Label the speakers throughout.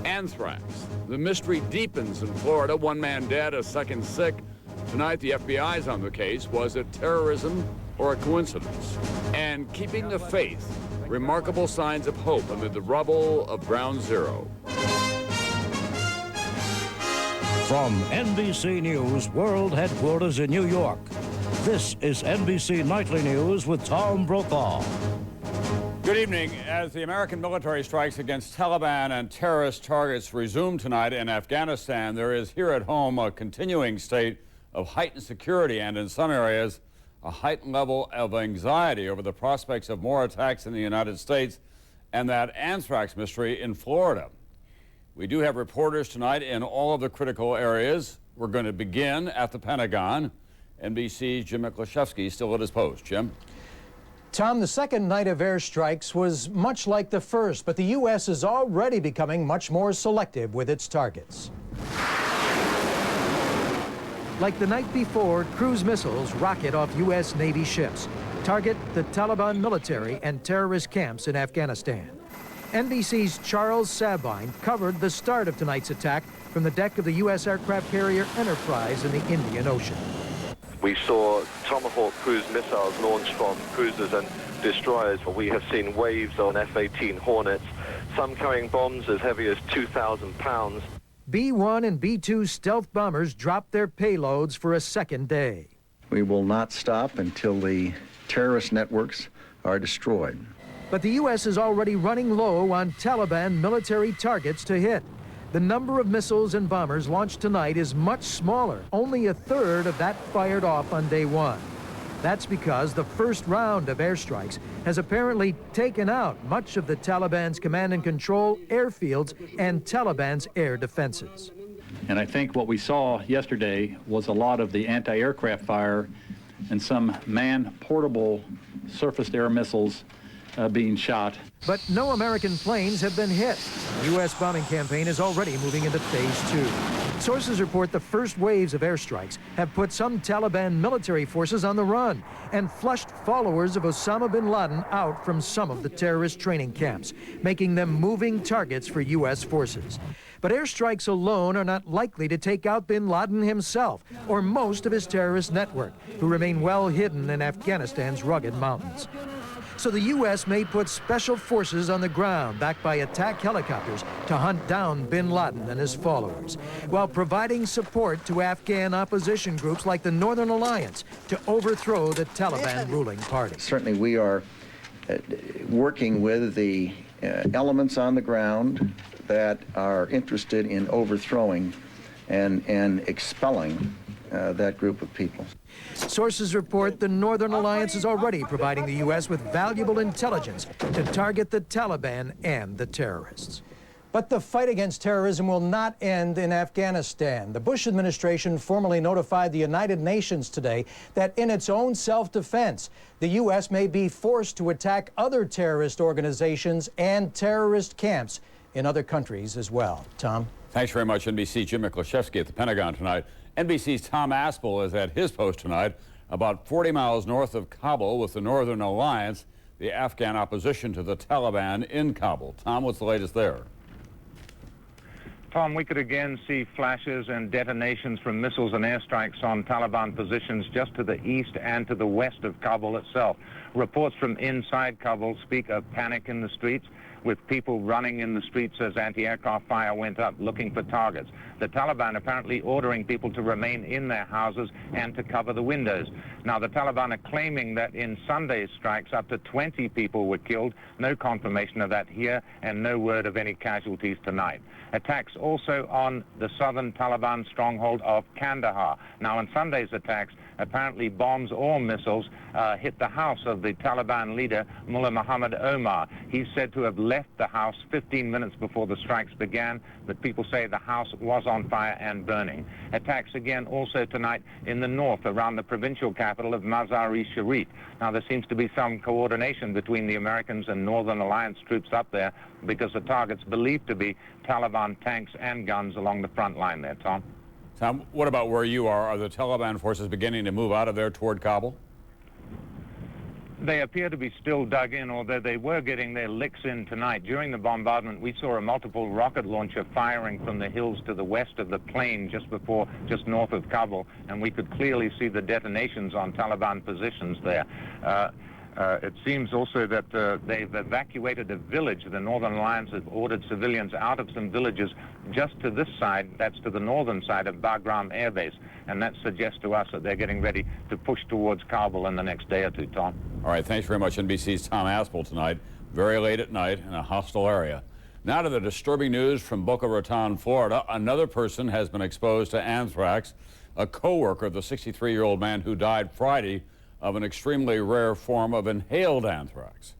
Speaker 1: Anthrax. The mystery deepens in Florida. One man dead, a second sick. Tonight, the FBI's on the case. Was it terrorism or a coincidence? And keeping the faith. Remarkable signs of hope amid the rubble of Ground Zero.
Speaker 2: From NBC News World Headquarters in New York, this is NBC Nightly News with Tom Brokaw.
Speaker 1: Good evening. As the American military strikes against Taliban and terrorist targets resume tonight in Afghanistan, there is here at home a continuing state of heightened security and, in some areas, a heightened level of anxiety over the prospects of more attacks in the United States and that anthrax mystery in Florida. We do have reporters tonight in all of the critical areas. We're going to begin at the Pentagon. NBC's Jim Miklashevsky still at his post. Jim?
Speaker 3: Tom, the second night of airstrikes was much like the first, but the U.S. is already becoming much more selective with its targets. Like the night before, cruise missiles rocket off U.S. Navy ships, target the Taliban military and terrorist camps in Afghanistan. NBC's Charles Sabine covered the start of tonight's attack from the deck of the U.S. aircraft carrier Enterprise in the Indian Ocean.
Speaker 4: We saw Tomahawk cruise missiles launched from cruisers and destroyers, but we have seen waves on F-18 Hornets, some carrying bombs as heavy as 2,000 pounds.
Speaker 3: B-1 and B-2 stealth bombers dropped their payloads for a second day.
Speaker 5: We will not stop until the terrorist networks are destroyed.
Speaker 3: But the U.S. is already running low on Taliban military targets to hit. The number of missiles and bombers launched tonight is much smaller, only a third of that fired off on day one. That's because the first round of airstrikes has apparently taken out much of the Taliban's command and control airfields and Taliban's air defenses.
Speaker 6: And I think what we saw yesterday was a lot of the anti-aircraft fire and some man-portable surface-to-air missiles being shot.
Speaker 3: But no American planes have been hit. The U.S. bombing campaign is already moving into phase 2. Sources report the first waves of airstrikes have put some Taliban military forces on the run and flushed followers of Osama bin Laden out from some of the terrorist training camps, making them moving targets for U.S. forces. But airstrikes alone are not likely to take out bin Laden himself or most of his terrorist network, who remain well hidden in Afghanistan's rugged mountains. So the U.S. may put special forces on the ground backed by attack helicopters to hunt down bin Laden and his followers, while providing support to Afghan opposition groups like the Northern Alliance to overthrow the Taliban ruling party.
Speaker 5: Certainly we are working with the elements on the ground that are interested in overthrowing and expelling that group of people.
Speaker 3: Sources report the Northern Alliance is already providing the U.S. with valuable intelligence to target the Taliban and the terrorists. But the fight against terrorism will not end in Afghanistan. The Bush administration formally notified the United Nations today that in its own self-defense, the U.S. may be forced to attack other terrorist organizations and terrorist camps in other countries as well. Tom?
Speaker 1: Thanks very much, NBC Jim Miklashevsky at the Pentagon tonight. NBC's Tom Aspel is at his post tonight, about 40 miles north of Kabul with the Northern Alliance, the Afghan opposition to the Taliban in Kabul. Tom, what's the latest there?
Speaker 7: Tom, we could again see flashes and detonations from missiles and airstrikes on Taliban positions just to the east and to the west of Kabul itself. Reports from inside Kabul speak of panic in the streets, with people running in the streets as anti-aircraft fire went up looking for targets. The Taliban apparently ordering people to remain in their houses and to cover the windows. Now, the Taliban are claiming that in Sunday's strikes, up to 20 people were killed. No confirmation of that here, and no word of any casualties tonight. Attacks also on the southern Taliban stronghold of Kandahar. Now, in Sunday's attacks, apparently bombs or missiles hit the house of the Taliban leader, Mullah Muhammad Omar. He's said to have left the house 15 minutes before the strikes began, but people say the house was on fire and burning. Attacks again also tonight in the north around the provincial capital of Mazar-e-Sharif. Now, there seems to be some coordination between the Americans and Northern Alliance troops up there because the target's believed to be Taliban tanks and guns along the front line there, Tom.
Speaker 1: Tom, what about where you are? Are the Taliban forces beginning to move out of there toward Kabul?
Speaker 7: They appear to be still dug in, although they were getting their licks in tonight. During the bombardment, we saw a multiple rocket launcher firing from the hills to the west of the plain just north of Kabul, and we could clearly see the detonations on Taliban positions there. It seems also that they've evacuated a village. The Northern Alliance have ordered civilians out of some villages just to this side, that's to the northern side of Bagram Air Base, and that suggests to us that they're getting ready to push towards Kabul in the next day or two, Tom.
Speaker 1: All right, thanks very much, NBC's Tom Aspel tonight, very late at night in a hostile area. Now to the disturbing news from Boca Raton, Florida. Another person has been exposed to anthrax, a co-worker of the 63-year-old man who died Friday of an extremely rare form of inhaled anthrax.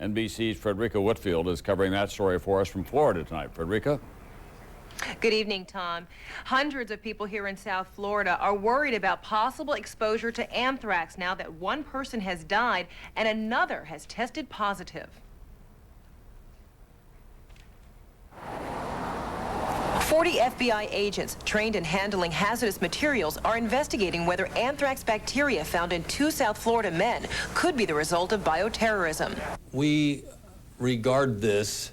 Speaker 1: NBC's Frederica Whitfield is covering that story for us from Florida tonight. Frederica?
Speaker 8: Good evening, Tom. Hundreds of people here in South Florida are worried about possible exposure to anthrax now that one person has died and another has tested positive. 40 FBI agents trained in handling hazardous materials are investigating whether anthrax bacteria found in 2 South Florida men could be the result of bioterrorism.
Speaker 9: We regard this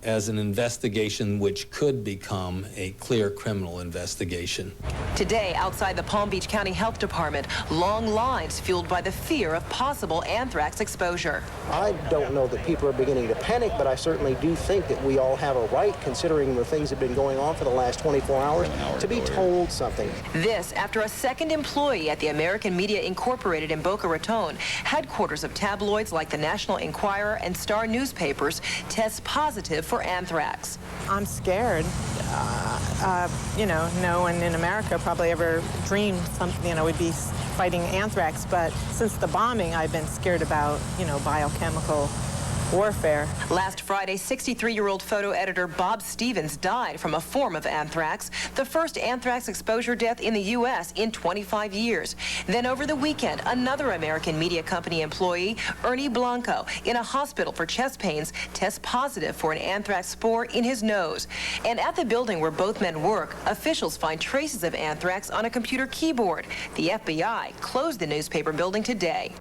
Speaker 9: as an investigation which could become a clear criminal investigation.
Speaker 8: Today, outside the Palm Beach County Health Department, long lines fueled by the fear of possible anthrax exposure.
Speaker 10: I don't know that people are beginning to panic, but I certainly do think that we all have a right, considering the things that have been going on for the last 24 hours, to be told something.
Speaker 8: This after a second employee at the American Media Incorporated in Boca Raton, headquarters of tabloids like the National Enquirer and Star newspapers, tests positive for anthrax.
Speaker 11: I'm scared. You know, no one in America probably ever dreamed something, you know, we'd be fighting anthrax, but since the bombing, I've been scared about, you know, biochemical warfare.
Speaker 8: Last Friday, 63-year-old photo editor Bob Stevens died from a form of anthrax, the first anthrax exposure death in the U.S. in 25 years. Then over the weekend, another American media company employee, Ernie Blanco, in a hospital for chest pains, tests positive for an anthrax spore in his nose. And at the building where both men work, officials find traces of anthrax on a computer keyboard. The FBI closed the newspaper building today.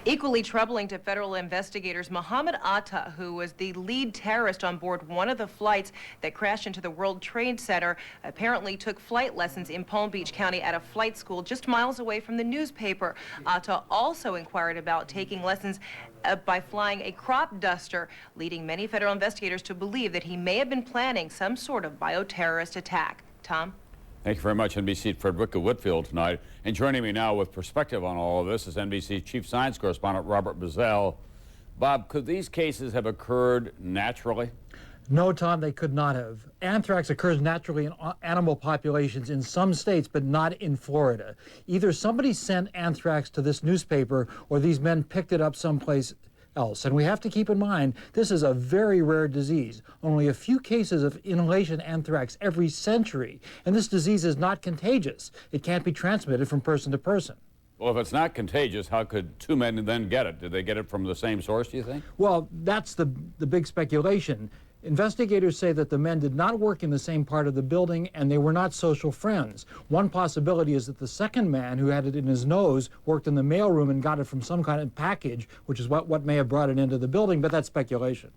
Speaker 8: Equally troubling to federal investigators, Mohammed Atta, who was the lead terrorist on board one of the flights that crashed into the World Trade Center, apparently took flight lessons in Palm Beach County at a flight school just miles away from the newspaper. Atta also inquired about taking lessons by flying a crop duster, leading many federal investigators to believe that he may have been planning some sort of bioterrorist attack. Tom?
Speaker 1: Thank you very much, NBC's Frederica Whitfield tonight. And joining me now with perspective on all of this is NBC's chief science correspondent, Robert Bazell. Bob, could these cases have occurred naturally?
Speaker 12: No, Tom, they could not have. Anthrax occurs naturally in animal populations in some states, but not in Florida. Either somebody sent anthrax to this newspaper or these men picked it up someplace else. And we have to keep in mind, this is a very rare disease. Only a few cases of inhalation anthrax every century. And this disease is not contagious. It can't be transmitted from person to person.
Speaker 1: Well, if it's not contagious, how could 2 men then get it? Did they get it from the same source, do you think?
Speaker 12: Well, that's the big speculation. Investigators say that the men did not work in the same part of the building and they were not social friends. One possibility is that the second man who had it in his nose worked in the mailroom and got it from some kind of package, which is what may have brought it into the building, but that's speculation.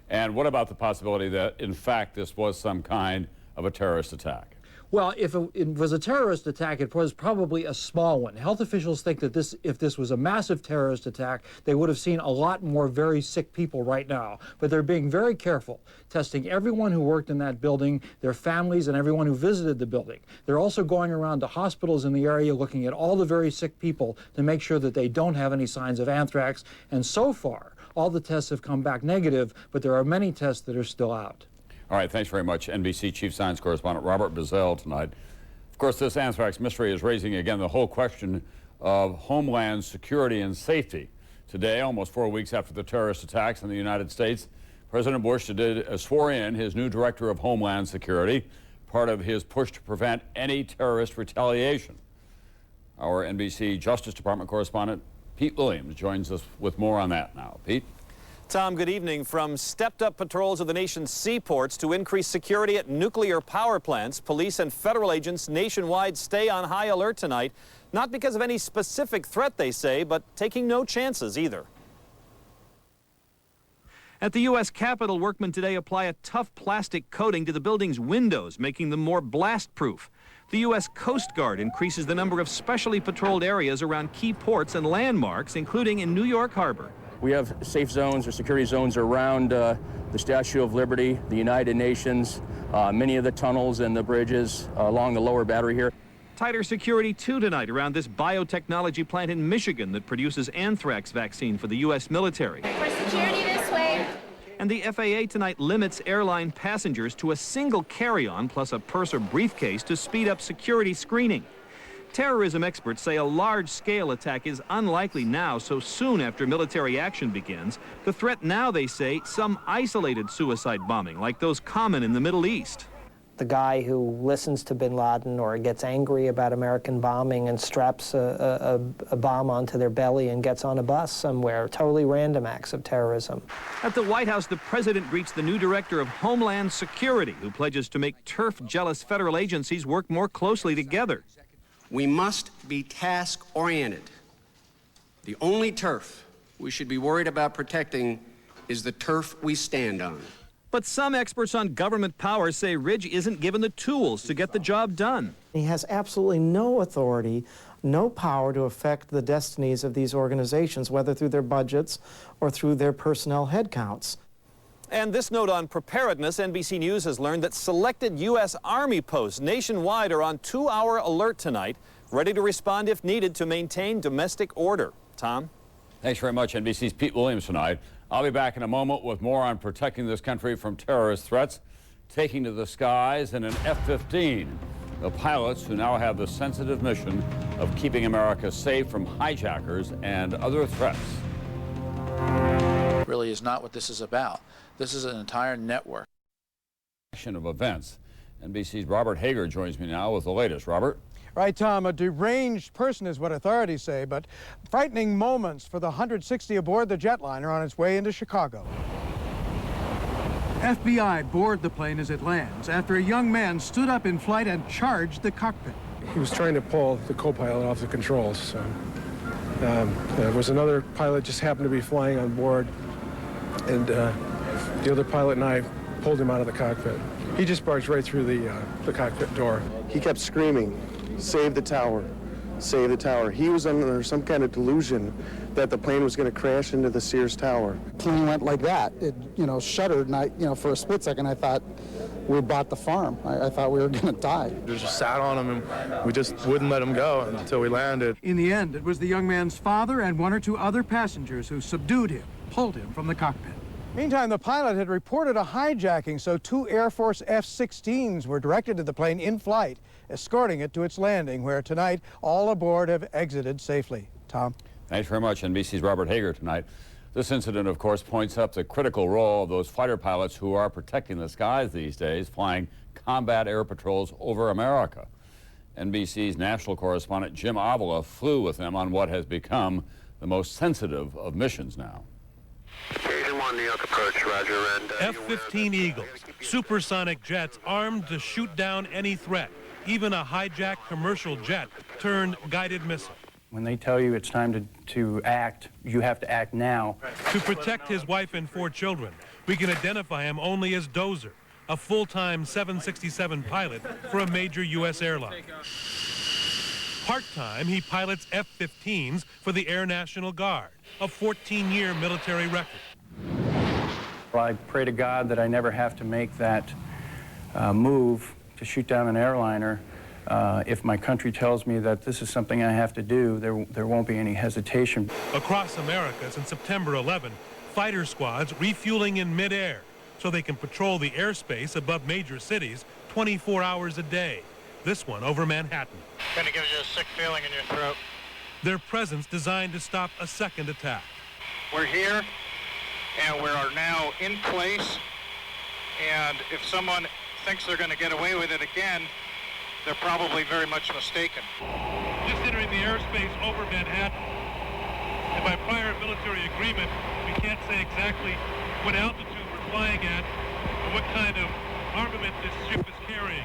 Speaker 1: And what about the possibility that, in fact, this was some kind of a terrorist attack?
Speaker 12: Well, if it was a terrorist attack, it was probably a small one. Health officials think that if this was a massive terrorist attack, they would have seen a lot more very sick people right now. But they're being very careful, testing everyone who worked in that building, their families, and everyone who visited the building. They're also going around to hospitals in the area looking at all the very sick people to make sure that they don't have any signs of anthrax. And so far, all the tests have come back negative, but there are many tests that are still out.
Speaker 1: All right, thanks very much, NBC Chief Science Correspondent Robert Bazell tonight. Of course, this anthrax mystery is raising again the whole question of homeland security and safety. Today, almost 4 weeks after the terrorist attacks in the United States, President Bush swore in his new Director of Homeland Security, part of his push to prevent any terrorist retaliation. Our NBC Justice Department correspondent Pete Williams joins us with more on that now. Pete?
Speaker 13: Tom, good evening. From stepped-up patrols of the nation's seaports to increased security at nuclear power plants, police and federal agents nationwide stay on high alert tonight. Not because of any specific threat, they say, but taking no chances either. At the U.S. Capitol, workmen today apply a tough plastic coating to the building's windows, making them more blast-proof. The U.S. Coast Guard increases the number of specially patrolled areas around key ports and landmarks, including in New York Harbor.
Speaker 14: We have safe zones or security zones around the Statue of Liberty, the United Nations, many of the tunnels and the bridges along the lower battery here.
Speaker 13: Tighter security, too, tonight around this biotechnology plant in Michigan that produces anthrax vaccine for the U.S. military.
Speaker 15: For security this way.
Speaker 13: And the FAA tonight limits airline passengers to a single carry-on plus a purse or briefcase to speed up security screening. Terrorism experts say a large-scale attack is unlikely now, so soon after military action begins. The threat now, they say, some isolated suicide bombing like those common in the Middle East.
Speaker 16: The guy who listens to bin Laden or gets angry about American bombing and straps a bomb onto their belly and gets on a bus somewhere. Totally random acts of terrorism.
Speaker 13: At the White House, the president greets the new director of Homeland Security, who pledges to make turf-jealous federal agencies work more closely together.
Speaker 17: We must be task-oriented. The only turf we should be worried about protecting is the turf we stand on.
Speaker 13: But some experts on government power say Ridge isn't given the tools to get the job done.
Speaker 18: He has absolutely no authority, no power to affect the destinies of these organizations, whether through their budgets or through their personnel headcounts.
Speaker 13: And this note on preparedness, NBC News has learned that selected U.S. Army posts nationwide are on 2-hour alert tonight, ready to respond if needed to maintain domestic order. Tom?
Speaker 1: Thanks very much, NBC's Pete Williams tonight. I'll be back in a moment with more on protecting this country from terrorist threats, taking to the skies in an F-15. The pilots who now have the sensitive mission of keeping America safe from hijackers and other threats.
Speaker 19: Really is not what this is about. This is an entire network.
Speaker 1: Of events. NBC's Robert Hager joins me now with the latest. Robert?
Speaker 20: Right, Tom, a deranged person is what authorities say, but frightening moments for the 160 aboard the jetliner on its way into Chicago. FBI board the plane as it lands after a young man stood up in flight and charged the cockpit.
Speaker 21: He was trying to pull the co-pilot off the controls. So, there was another pilot just happened to be flying on board, and the other pilot and I pulled him out of the cockpit. He just barged right through the cockpit door.
Speaker 22: He kept screaming, "Save the tower, save the tower." He was under some kind of delusion that the plane was going to crash into the Sears Tower.
Speaker 23: The plane went like that. It, shuddered, and I, for a split second, I thought we bought the farm. I thought we were going to die.
Speaker 21: We just sat on him, and we just wouldn't let him go until we landed.
Speaker 20: In the end, it was the young man's father and one or two other passengers who subdued him, pulled him from the cockpit. Meantime, the pilot had reported a hijacking, so 2 Air Force F-16s were directed to the plane in flight, escorting it to its landing, where tonight all aboard have exited safely. Tom?
Speaker 1: Thanks very much, NBC's Robert Hager tonight. This incident, of course, points up the critical role of those fighter pilots who are protecting the skies these days, flying combat air patrols over America. NBC's national correspondent Jim Avila flew with them on what has become the most sensitive of missions now.
Speaker 24: New York approach, roger. And
Speaker 25: F-15 Eagles, supersonic jets armed to shoot down any threat, even a hijacked commercial jet turned guided missile.
Speaker 26: When they tell you it's time to act, you have to act now.
Speaker 25: To protect his wife and 4 children, we can identify him only as Dozer, a full-time 767 pilot for a major U.S. airline. Part-time, he pilots F-15s for the Air National Guard, a 14-year military record.
Speaker 26: I pray to God that I never have to make that move to shoot down an airliner. If my country tells me that this is something I have to do, there won't be any hesitation.
Speaker 25: Across America since September 11, fighter squads refueling in midair so they can patrol the airspace above major cities 24 hours a day. This one over Manhattan.
Speaker 27: Kind of gives you a sick feeling in your throat.
Speaker 25: Their presence designed to stop a second attack.
Speaker 27: We're here, and we are now in place, and if someone thinks they're going to get away with it again, they're probably very much mistaken.
Speaker 25: Just entering the airspace over Manhattan. And by prior military agreement, we can't say exactly what altitude we're flying at and what kind of armament this ship is carrying.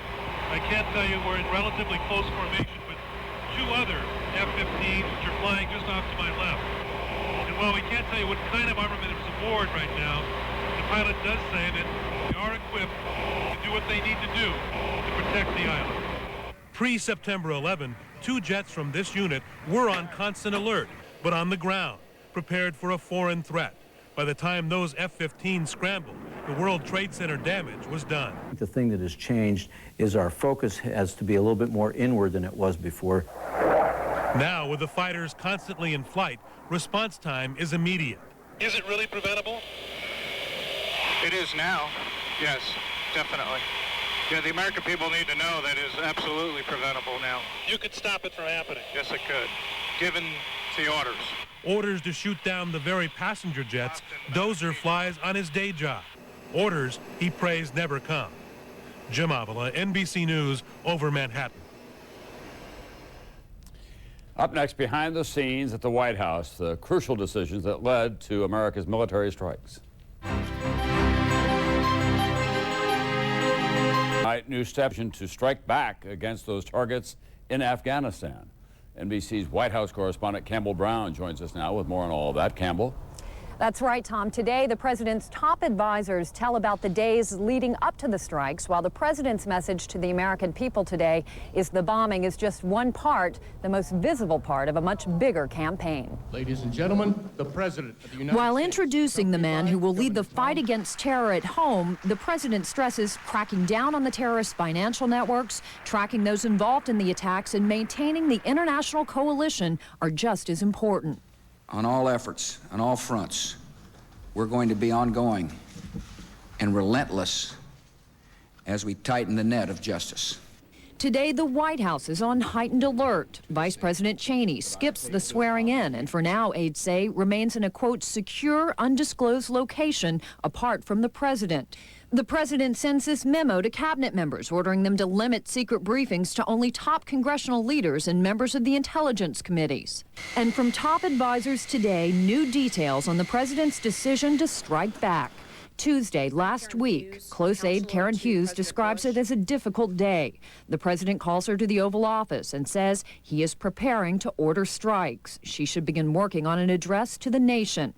Speaker 25: I can't tell you we're in relatively close formation with two other F-15s which are flying just off to my left. And while we can't tell you what kind of armament is aboard right now, the pilot does say that they are equipped to do what they need to do to protect the island. Pre-September 11, two jets from this unit were on constant alert, but on the ground, prepared for a foreign threat. By the time those F-15s scrambled, the World Trade Center damage was done.
Speaker 2: The thing that has changed is our focus has to be a little bit more inward than it was before.
Speaker 25: Now, with the fighters constantly in flight, response time is immediate. Is it really preventable?
Speaker 27: It is now, yes, definitely. Yeah, the American people need to know that is absolutely preventable now.
Speaker 25: You could stop it from happening.
Speaker 27: Yes, it could, given the orders.
Speaker 25: Orders to shoot down the very passenger jets Dozer flies on his day job. Orders he prays never come. Jim Avila, NBC News, over Manhattan.
Speaker 1: Up next, behind the scenes at the White House, the crucial decisions that led to America's military strikes. Tonight, new steps to strike back against those targets in Afghanistan. NBC's White House correspondent Campbell Brown joins us now with more on all of that. Campbell.
Speaker 3: That's right, Tom. Today, the president's top advisors tell about the days leading up to the strikes, while the president's message to the American people today is the bombing is just one part, the most visible part of a much bigger campaign.
Speaker 4: Ladies and gentlemen, the President of the United
Speaker 5: While
Speaker 4: States.
Speaker 5: introducing the man who will lead the fight against terror at home, the president stresses cracking down on the terrorist financial networks, tracking those involved in the attacks, and maintaining the international coalition are just as important.
Speaker 6: On all efforts, on all fronts, we're going to be ongoing and relentless as we tighten the net of justice.
Speaker 5: Today, the White House is on heightened alert. Vice President Cheney skips the swearing in and for now, aides say, remains in a, quote, secure, undisclosed location apart from the president. The president sends this memo to cabinet members, ordering them to limit secret briefings to only top congressional leaders and members of the intelligence committees. And from top advisors today, new details on the president's decision to strike back. Tuesday, last week, close aide Karen Hughes describes it as a difficult day. The president calls her to the Oval Office and says he is preparing to order strikes. She should begin working on an address to the nation.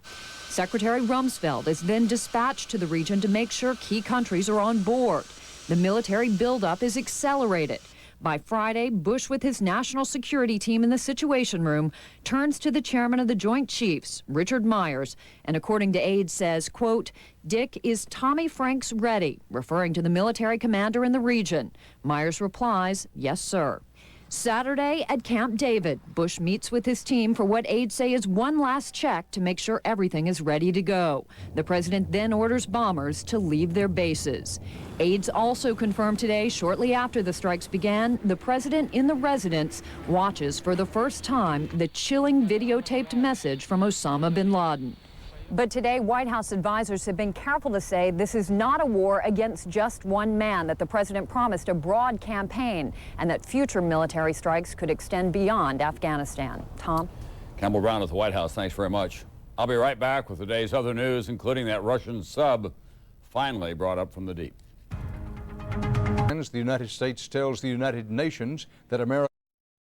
Speaker 5: Secretary Rumsfeld is then dispatched to the region to make sure key countries are on board. The military buildup is accelerated. By Friday, Bush, with his national security team in the Situation Room, turns to the chairman of the Joint Chiefs, Richard Myers, and according to aides says, quote, Dick, is Tommy Franks ready, referring to the military commander in the region. Myers replies, yes, sir. Saturday at Camp David, Bush meets with his team for what aides say is one last check to make sure everything is ready to go. The president then orders bombers to leave their bases. Aides also confirmed today, shortly after the strikes began, the president in the residence watches for the first time the chilling videotaped message from Osama bin Laden.
Speaker 3: But today, White House advisors have been careful to say this is not a war against just one man, that the president promised a broad campaign and that future military strikes could extend beyond Afghanistan. Tom?
Speaker 1: Campbell Brown at the White House, thanks very much. I'll be right back with the day's other news, including that Russian sub finally brought up from the deep.
Speaker 7: The United States tells the United Nations that America